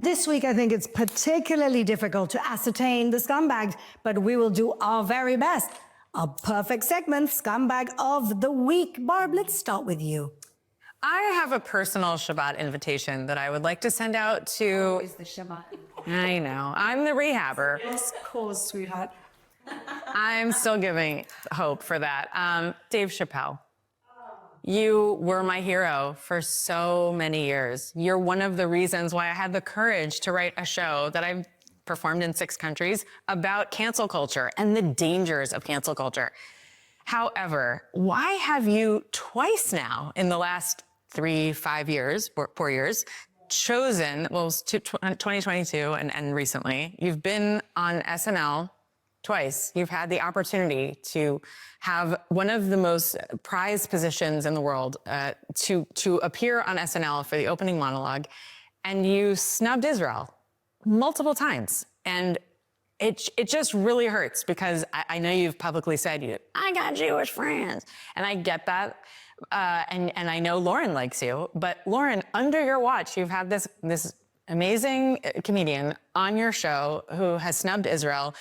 This week, I think it's particularly difficult to ascertain the scumbags, but we will do our very best. A perfect segment, Scumbag of the Week. Barb, let's start with you. I have a personal Shabbat invitation that I would like to send out to... Is the Shabbat? I know. I'm the rehabber. Yes, cause, sweetheart. I'm still giving hope for that. Dave Chappelle. You were my hero for so many years. You're one of the reasons why I had the courage to write a show that I've performed in 6 countries about cancel culture and the dangers of cancel culture. However, why have you twice now in the last 4 years, chosen, well, it was 2022 and recently, you've been on SNL twice. You've had the opportunity to have one of the most prized positions in the world to appear on SNL for the opening monologue, and you snubbed Israel multiple times. And it just really hurts because I know you've publicly said, I got Jewish friends, and I get that. And I know Lauren likes you, but Lauren, under your watch, you've had this amazing comedian on your show who has snubbed Israel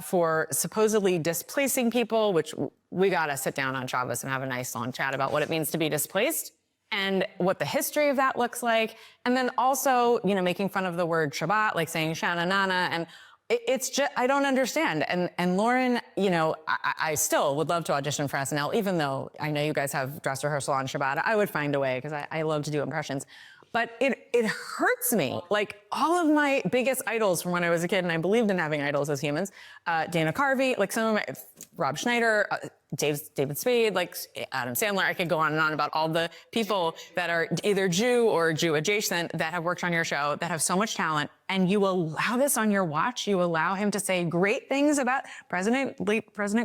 for supposedly displacing people, which we gotta sit down on Shabbos and have a nice long chat about what it means to be displaced and what the history of that looks like. And then also, making fun of the word Shabbat, like saying Shana Nana, and it's just, I don't understand. And Lauren, I still would love to audition for SNL, even though I know you guys have dress rehearsal on Shabbat. I would find a way because I love to do impressions. But it hurts me. Like all of my biggest idols from when I was a kid, and I believed in having idols as humans, Dana Carvey, like some of my, Rob Schneider, David Spade, like Adam Sandler. I could go on and on about all the people that are either Jew or Jew adjacent that have worked on your show that have so much talent. And you allow this on your watch. You allow him to say great things about President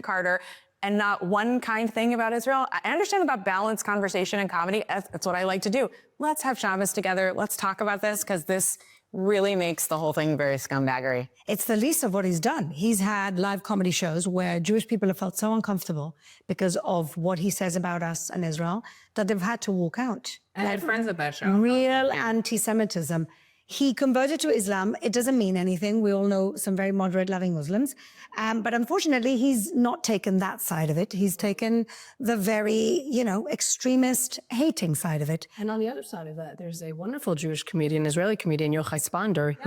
Carter and not one kind thing about Israel. I understand about balanced conversation and comedy. That's what I like to do. Let's have Shabbos together. Let's talk about this because this really makes the whole thing very scumbaggery. It's the least of what he's done. He's had live comedy shows where Jewish people have felt so uncomfortable because of what he says about us and Israel that they've had to walk out. I had friends at that show. Real anti-Semitism. He converted to Islam. It doesn't mean anything. We all know some very moderate, loving Muslims. But unfortunately, he's not taken that side of it. He's taken the very, extremist, hating side of it. And on the other side of that, there's a wonderful Jewish comedian, Israeli comedian, Yochai Spander,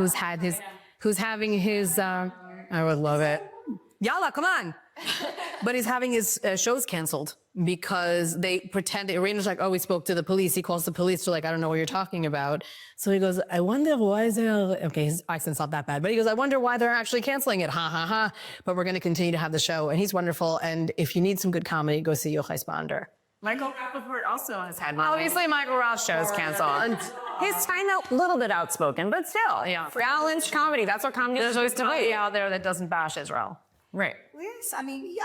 who's having his, I would love it. Yalla, come on. But he's having his shows canceled because they pretend, Irina's like, oh, we spoke to the police. He calls the police. They're like, I don't know what you're talking about. So he goes, I wonder why they're, okay, his accent's not that bad, but he goes, I wonder why they're actually canceling it. Ha, ha, ha. But we're going to continue to have the show. And he's wonderful. And if you need some good comedy, go see Yochai Spander. Michael Rappaport also has had obviously Michael Ross shows canceled. He's kind of a little bit outspoken, but still, balanced comedy. That's what comedy is always to be out there that doesn't bash Israel. Right. Yes, I mean,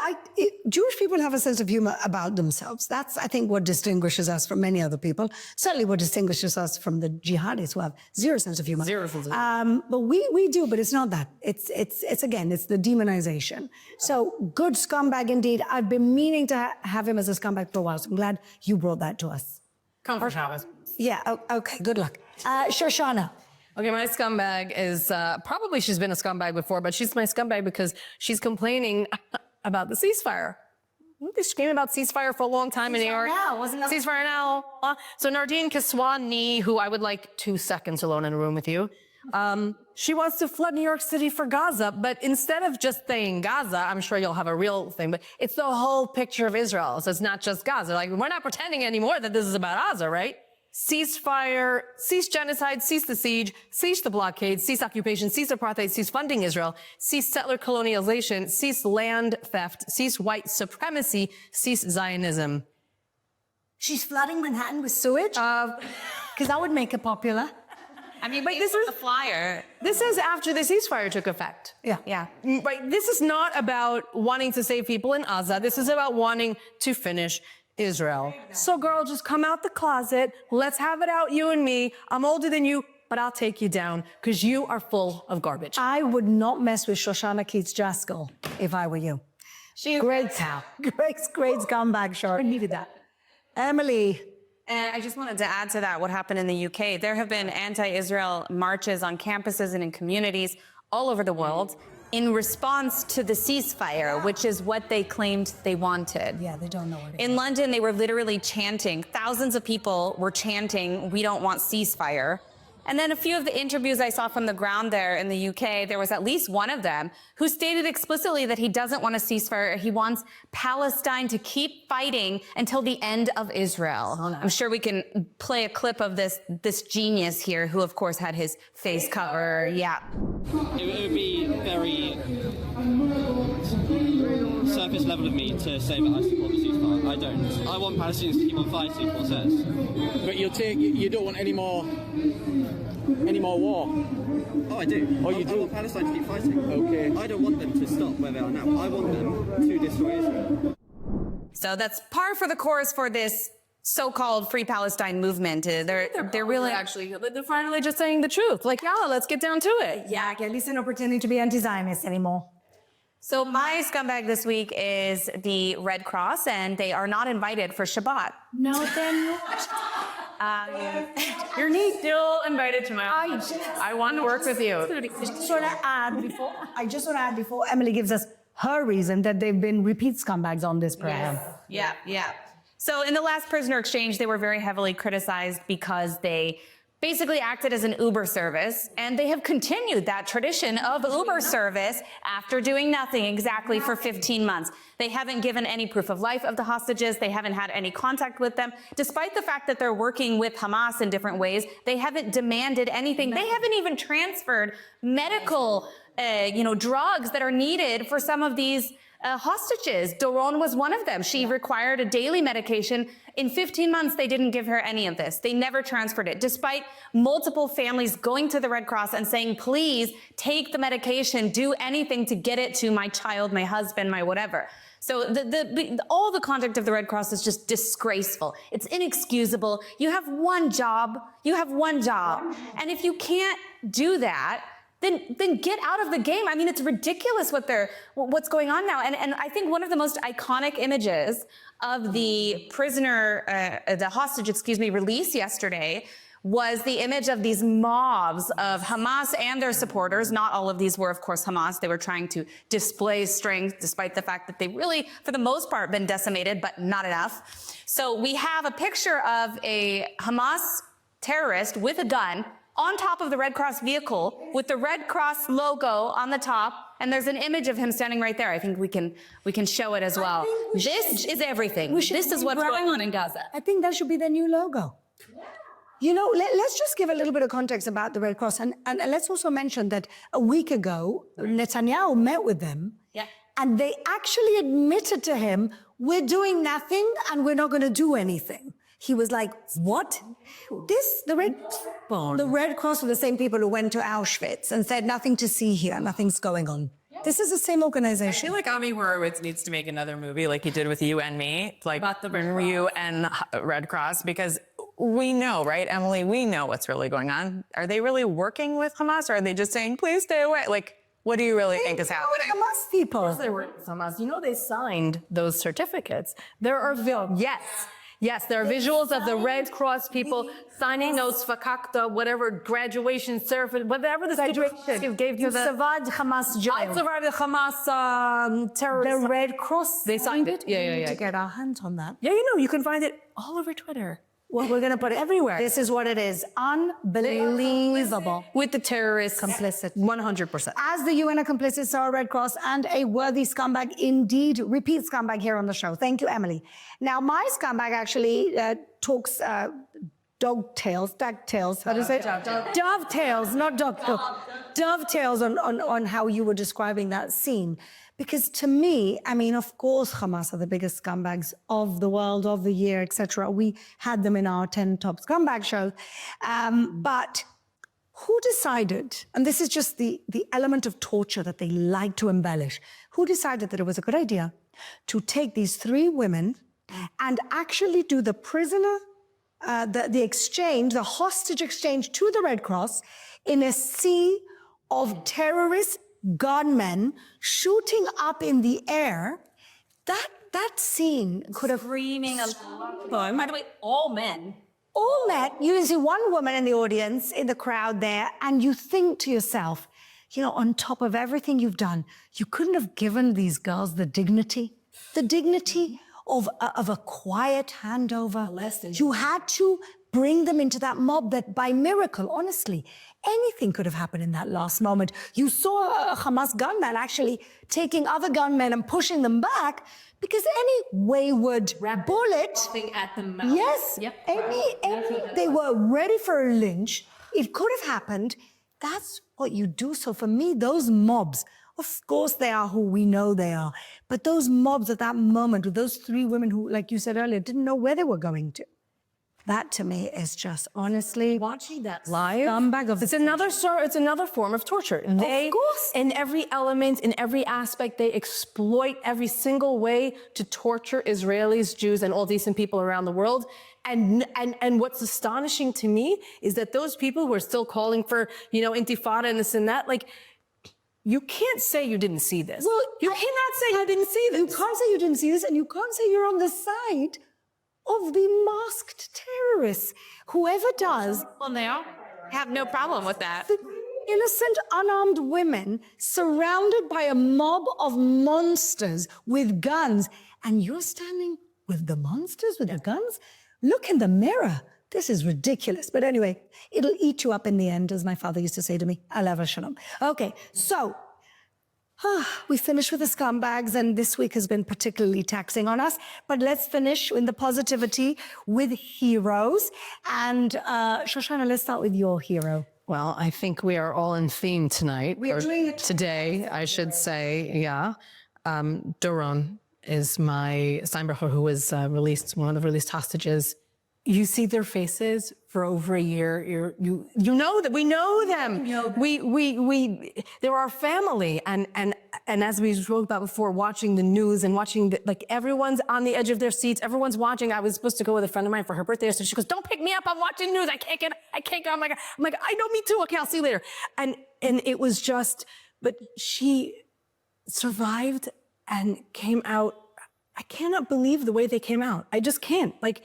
Jewish people have a sense of humor about themselves. That's, I think, what distinguishes us from many other people. Certainly what distinguishes us from the jihadis who have zero sense of humor. Zero sense of humor. But we do, but it's not that. It's the demonization. So good scumbag indeed. I've been meaning to have him as a scumbag for a while, so I'm glad you brought that to us. Come for Shabbos. Yeah, okay, good luck. Shoshana. Okay, my scumbag is, probably she's been a scumbag before, but she's my scumbag because she's complaining about the ceasefire. They screamed about ceasefire for a long time in New York. Ceasefire now. So Nardine Kiswani, who I would like 2 seconds alone in a room with you, she wants to flood New York City for Gaza, but instead of just saying Gaza, I'm sure you'll have a real thing, but it's the whole picture of Israel. So it's not just Gaza. Like, we're not pretending anymore that this is about Gaza, right? Ceasefire, cease genocide, cease the siege, cease the blockade, cease occupation, cease apartheid, cease funding Israel, cease settler colonialization, cease land theft, cease white supremacy, cease Zionism. She's flooding Manhattan with sewage? Because that would make it popular. I mean, but this is a flyer. This is after the ceasefire took effect. Yeah. Right. This is not about wanting to save people in Gaza. This is about wanting to finish Israel. So girl, just come out the closet. Let's have it out, you and me. I'm older than you, but I'll take you down because you are full of garbage. I would not mess with Shoshana Keats-Jaskell if I were you. She's great scumbag short. I needed that. Emily, And I just wanted to add to that what happened in the UK. There have been anti-Israel marches on campuses and in communities all over the world in response to the ceasefire, which is what they claimed they wanted. Yeah, they don't know what it is. In London, they were literally chanting. Thousands of people were chanting, "We don't want ceasefire." And then a few of the interviews I saw from the ground there in the UK, there was at least one of them who stated explicitly that he doesn't want a ceasefire. He wants Palestine to keep fighting until the end of Israel. Oh, no. I'm sure we can play a clip of this genius here, who of course had his face cover. Yeah. It would be very surface level of me to say that I support the ceasefire. I don't. I want Palestinians to keep on fighting, Paul says. But you don't want any more war? Oh, I do. Oh, you do? I want Palestine to keep fighting. Okay. I don't want them to stop where they are now. I want them to destroy Israel. So that's par for the course for this so-called Free Palestine movement. They're really Actually, they're finally just saying the truth. Like, yeah, let's get down to it. Yeah, at least they're not pretending to be anti-Zionist anymore. So my scumbag this week is the Red Cross, and they are not invited for Shabbat. No, they're not. You're still invited to my office. I want to work with you. I just want to add before Emily gives us her reason that they've been repeat scumbags on this program. Yes. Yeah. So in the last prisoner exchange, they were very heavily criticized because they basically acted as an Uber service, and they have continued that tradition of Uber service after doing nothing exactly for 15 months. They haven't given any proof of life of the hostages. They haven't had any contact with them. Despite the fact that they're working with Hamas in different ways, they haven't demanded anything. They haven't even transferred medical, drugs that are needed for some of these hostages. Doron was one of them. She required a daily medication. In 15 months, they didn't give her any of this. They never transferred it, despite multiple families going to the Red Cross and saying, please take the medication, do anything to get it to my child, my husband, my whatever. So all the conduct of the Red Cross is just disgraceful. It's inexcusable. You have one job. And if you can't do that, then get out of the game. I mean, it's ridiculous what's going on now. And I think one of the most iconic images of the hostage, release yesterday was the image of these mobs of Hamas and their supporters. Not all of these were, of course, Hamas. They were trying to display strength despite the fact that they really, for the most part, been decimated, but not enough. So we have a picture of a Hamas terrorist with a gun on top of the Red Cross vehicle with the Red Cross logo on the top, and there's an image of him standing right there. I think we can show it as well. This is everything. This is what's going on in Gaza. I think that should be their new logo. You know, let's just give a little bit of context about the Red Cross, and let's also mention that a week ago, Netanyahu met with them, and they actually admitted to him, we're doing nothing and we're not going to do anything. He was like, what? The Red Cross were the same people who went to Auschwitz and said, nothing to see here, nothing's going on. This is the same organization. I feel like Ami Horowitz needs to make another movie like he did with You and Me, like about the You and Red Cross, because we know, right, Emily, we know what's really going on. Are they really working with Hamas, or are they just saying, please stay away? Like, what do you really think is happening? Hamas people. They were Hamas. You know, they signed those certificates. There are Yes, there are visuals of the Red Cross people signing those fakakta, whatever graduation certificate, whatever the graduation gave to the Savad Hamas jail. Savad Hamas terrorists. The Red Cross. They signed it. Yeah. To get our hands on that. Yeah, you can find it all over Twitter. Well, we're going to put it everywhere. This is what it is. Unbelievable. With the terrorists. Complicit. 100%. As the UN are complicit, so are Red Cross, and a worthy scumbag indeed, repeat scumbag here on the show. Thank you, Emily. Now, my scumbag actually talks dovetails, how do you say it? Dovetails, not dovetails on how you were describing that scene. Because to me, I mean, of course, Hamas are the biggest scumbags of the world, of the year, etc. We had them in our 10 top scumbag shows. But who decided, and this is just the element of torture that they like to embellish, who decided that it was a good idea to take these 3 women and actually do the prisoner, the exchange, the hostage exchange to the Red Cross in a sea of terrorists, gunmen shooting up in the air? That that scene could have Screaming a poem. By the way, all men. all met. You see one woman in the audience, in the crowd there, and you think to yourself, you know, on top of everything you've done, you couldn't have given these girls the dignity of a quiet handover. You had to bring them into that mob that by miracle, honestly, anything could have happened in that last moment. You saw a Hamas gunman actually taking other gunmen and pushing them back because any wayward bullet, At the mouth. yes, Yep. they were ready for a lynch. It could have happened. That's what you do. So for me, those mobs, of course they are who we know they are, but those mobs at that moment with those three women who, like you said earlier, didn't know where they were going to. That to me is just honestly Watching that live, scumbag of it's another form of torture. They, course. in every element, in every aspect, they exploit every single way to torture Israelis, Jews, and all decent people around the world. And what's astonishing to me is that those people who are still calling for, you know, intifada and this and that, like, you can't say you didn't see this. Well, you cannot say you didn't see this. You can't say you didn't see this, and you can't say you're on the side of the masked terrorists. Whoever does, Well, now I have no problem with that. the innocent, unarmed women surrounded by a mob of monsters with guns, and you're standing with the monsters with the guns? Look in the mirror. This is ridiculous. But anyway, it'll eat you up in the end, as my father used to say to me. Alav shalom. Okay, so we finished with the scumbags, and this week has been particularly taxing on us. But let's finish in the positivity with heroes. And Shoshana, let's start with your hero. Well, I think we are all in theme tonight. We are doing it today, I should say, yeah. Doron is my Steinbrecher, who was released, one of the released hostages. You see their faces for over a year. You know that we know them. They're our family. And as we spoke about before, watching the news and watching like everyone's on the edge of their seats. Everyone's watching. I was supposed to go with a friend of mine for her birthday. So she goes, "Don't pick me up. I'm watching news. I can't go." I'm like, I know, me too. Okay, I'll see you later. And it was just, but she survived and came out. I cannot believe the way they came out. I just can't. Like,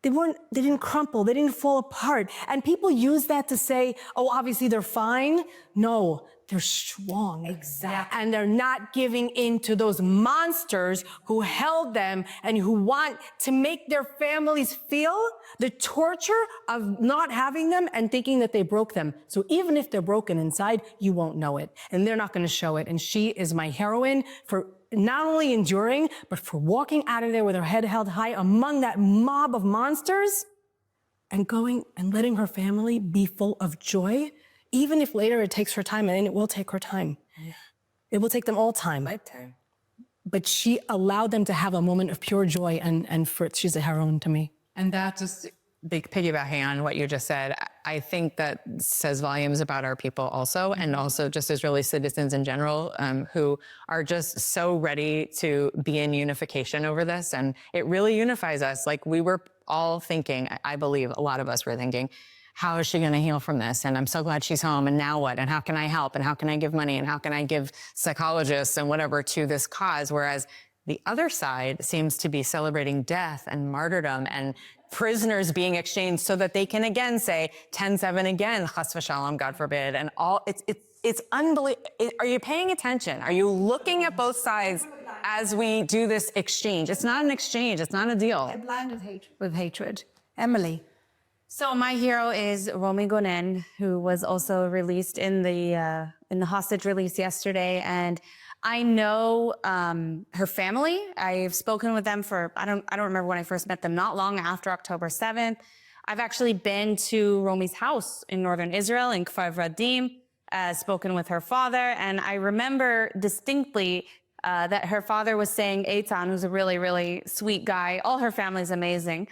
they didn't crumple, they didn't fall apart. And people use that to say, oh, obviously they're fine. No, they're strong. Exactly. And they're not giving in to those monsters who held them and who want to make their families feel the torture of not having them and thinking that they broke them. So even if they're broken inside, you won't know it. And they're not going to show it. And she is my heroine for not only enduring, but for walking out of there with her head held high among that mob of monsters and going and letting her family be full of joy, even if later it takes her time, and it will take her time. Yeah. It will take them all time. Lifetime. But she allowed them to have a moment of pure joy, and she's a heroine to me. And that just piggybacking on what you just said, I think that says volumes about our people also, and also just Israeli citizens in general, who are just so ready to be in unification over this. And it really unifies us. Like, we were all thinking, I believe a lot of us were thinking, how is she going to heal from this? And I'm so glad she's home. And now what? And how can I help? And how can I give money? And how can I give psychologists and whatever to this cause? Whereas the other side seems to be celebrating death and martyrdom and prisoners being exchanged so that they can again say 10-7 again, chas v'shalom, God forbid, and all. It's unbelievable. Are you paying attention? Are you looking at both sides as we do this exchange? It's not an exchange. It's not a deal. Blind with hatred. Emily. So my hero is Romy Gonen, who was also released in the hostage release yesterday, and I know her family. I've spoken with them for I don't remember when I first met them. Not long after October 7th, I've actually been to Romy's house in northern Israel in Kfar Vradim, spoken with her father, and I remember distinctly that her father was saying Eitan, who's a really, really sweet guy. All her family's amazing.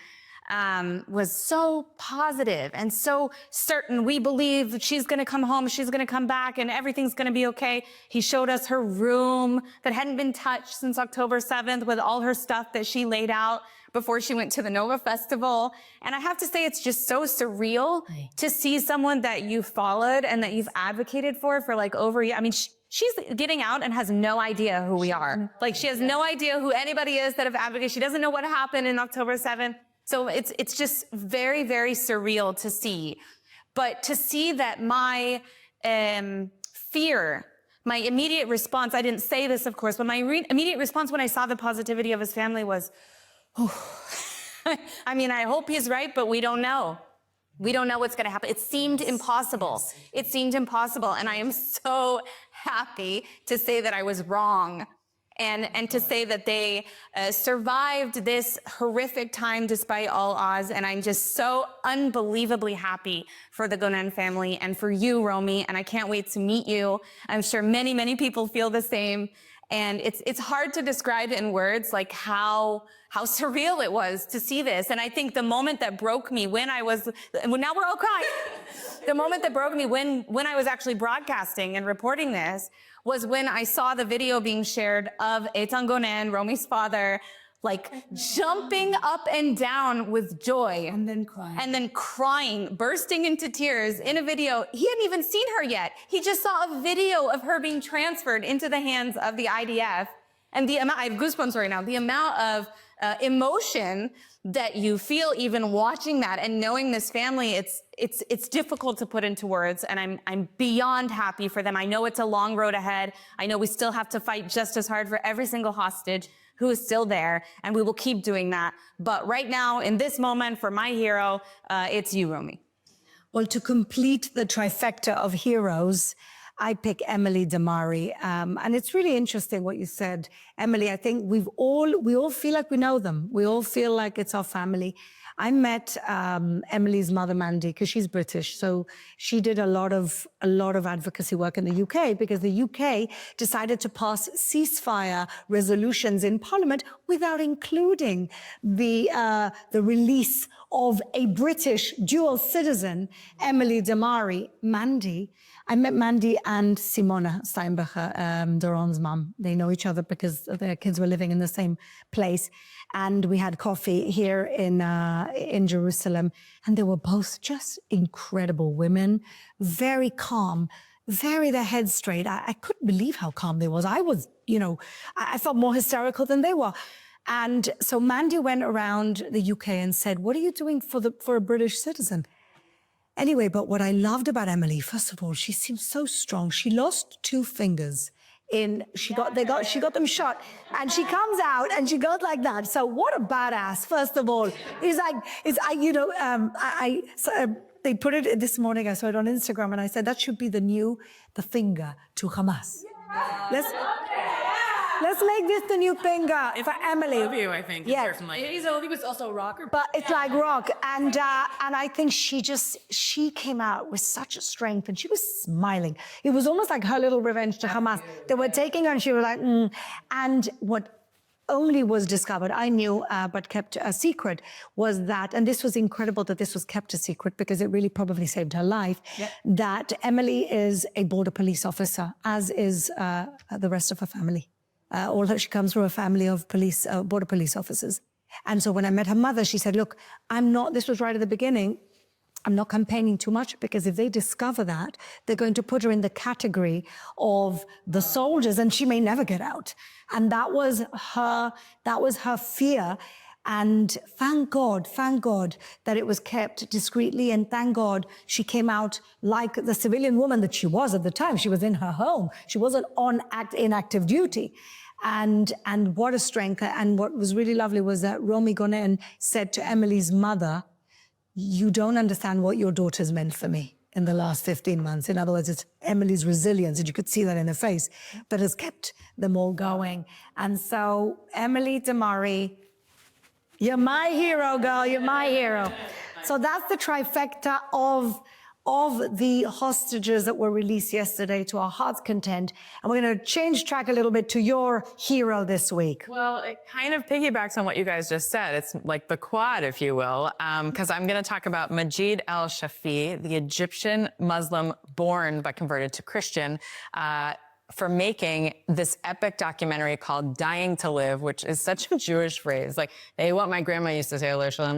Was so positive and so certain. We believe she's going to come home, she's going to come back, and everything's going to be okay. He showed us her room that hadn't been touched since October 7th with all her stuff that she laid out before she went to the Nova Festival. And I have to say, it's just so surreal to see someone that you followed and that you've advocated for like over a year. I mean, she's getting out and has no idea who we are. Like, she has no idea who anybody is that have advocated. She doesn't know what happened in October 7th. So it's just very, very surreal to see. But to see that my fear, my immediate response, I didn't say this, of course, but my immediate response when I saw the positivity of his family was, oh, I mean, I hope he's right, but we don't know. We don't know what's going to happen. It seemed impossible. It seemed impossible. And I am so happy to say that I was wrong. And to say that they survived this horrific time despite all odds. And I'm just so unbelievably happy for the Gonen family and for you, Romy. And I can't wait to meet you. I'm sure many, many people feel the same. And it's hard to describe in words like how surreal it was to see this. And I think the moment that broke me when I was, now we're all crying. The moment that broke me when I was actually broadcasting and reporting this was when I saw the video being shared of Eitan Gonen, Romy's father, like jumping up and down with joy. And then crying, bursting into tears in a video. He hadn't even seen her yet. He just saw a video of her being transferred into the hands of the IDF. And the amount, I have goosebumps right now, the amount of emotion that you feel even watching that and knowing this family, it's difficult to put into words. And I'm beyond happy for them. I know it's a long road ahead. I know we still have to fight just as hard for every single hostage who is still there, and we will keep doing that. But right now, in this moment, for my hero, it's you, Romy. Well, to complete the trifecta of heroes, I pick Emily Damari. And it's really interesting what you said, Emily. I think we all feel like we know them. We all feel like it's our family. I met Emily's mother, Mandy, because she's British. So she did a lot of advocacy work in the UK because the UK decided to pass ceasefire resolutions in Parliament without including the release of a British dual citizen, Emily Damari. Mandy. I met Mandy and Simona Steinbacher, Doron's mum. They know each other because their kids were living in the same place. And we had coffee here in Jerusalem. And they were both just incredible women, very calm, very their heads straight. I couldn't believe how calm they was. I was, I felt more hysterical than they were. And so Mandy went around the UK and said, what are you doing for a British citizen? Anyway, but what I loved about Emily, first of all, she seems so strong. She lost 2 fingers she got them shot, and she comes out and she goes like that. So what a badass! First of all, they put it this morning. I saw it on Instagram, and I said that should be the finger to Hamas. Let's make this the new finger for Emily. I think. Yes. He was also a rocker. But it's like rock. And I think she came out with such a strength, and she was smiling. It was almost like her little revenge to Hamas. They were taking her and she was like, And what only was discovered, I knew, but kept a secret, was that, and this was incredible that this was kept a secret because it really probably saved her life, that Emily is a border police officer, as is the rest of her family. She comes from a family of border police officers. And so when I met her mother, she said, look, this was right at the beginning, I'm not campaigning too much because if they discover that, they're going to put her in the category of the soldiers and she may never get out. And that was her fear. And thank God that it was kept discreetly. And thank God she came out like the civilian woman that she was at the time. She was in her home. She wasn't in active duty. And what a strength. And what was really lovely was that Romy Gonen said to Emily's mother, you don't understand what your daughter's meant for me in the last 15 months. In other words, it's Emily's resilience, and you could see that in her face, that has kept them all going. And so Emily Damari, you're my hero, girl. You're my hero. So that's the trifecta of the hostages that were released yesterday, to our heart's content. And we're going to change track a little bit to your hero this week. Well, it kind of piggybacks on what you guys just said. It's like the quad, if you will, because I'm going to talk about Majid al-Shafi, the Egyptian Muslim born but converted to Christian. for making this epic documentary called Dying to Live, which is such a Jewish phrase. Like, they what my grandma used to say,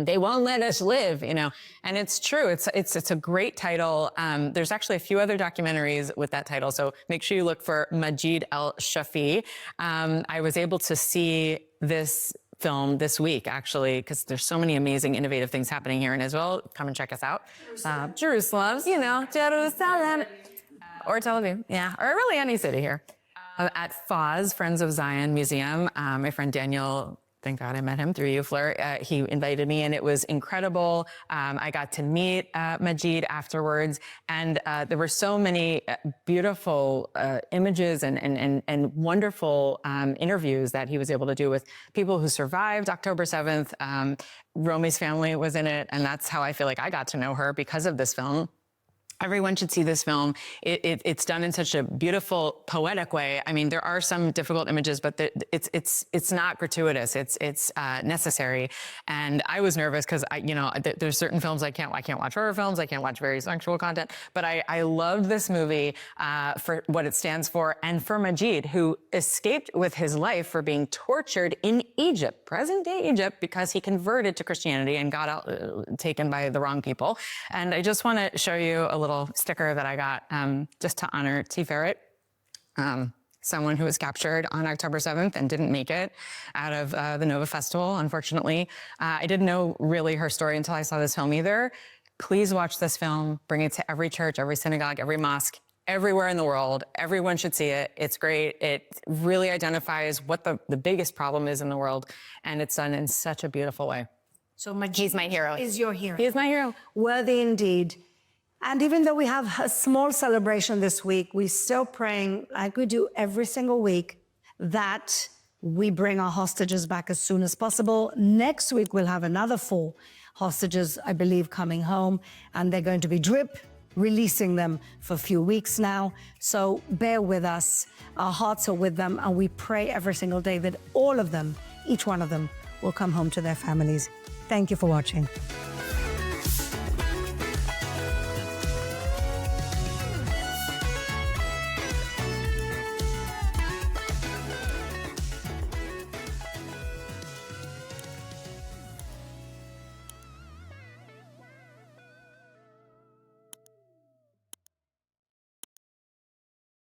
they won't let us live, you know? And it's true. It's a great title. There's actually a few other documentaries with that title. So make sure you look for Majid El-Shafi. I was able to see this film this week, actually, because there's so many amazing, innovative things happening here in Israel. Come and check us out. Jerusalem, you know, Jerusalem. Or Tel Aviv, yeah, or really any city here. At FOZ, Friends of Zion Museum, my friend Daniel, thank God I met him through you, Fleur. He invited me, and it was incredible. I got to meet Majid afterwards, and there were so many beautiful images and wonderful interviews that he was able to do with people who survived October 7th. Romi's family was in it, and that's how I feel like I got to know her because of this film. Everyone should see this film. It's done in such a beautiful, poetic way. I mean, there are some difficult images, but it's not gratuitous. It's necessary. And I was nervous because there's certain films I can't watch horror films. I can't watch very sexual content. But I loved this movie for what it stands for, and for Majid, who escaped with his life for being tortured in Egypt, present-day Egypt, because he converted to Christianity and got taken by the wrong people. And I just want to show you a little sticker that I got just to honor T. Ferret, someone who was captured on October 7th and didn't make it out of the Nova Festival, unfortunately. I didn't know really her story until I saw this film either. Please watch this film. Bring it to every church, every synagogue, every mosque, everywhere in the world. Everyone should see it. It's great. It really identifies what the biggest problem is in the world, and it's done in such a beautiful way. So He's my hero. Is your hero. He is my hero. Worthy indeed. And even though we have a small celebration this week, we're still praying, like we do every single week, that we bring our hostages back as soon as possible. Next week, we'll have another 4 hostages, I believe, coming home, and they're going to be releasing them for a few weeks now. So bear with us. Our hearts are with them, and we pray every single day that all of them, each one of them, will come home to their families. Thank you for watching.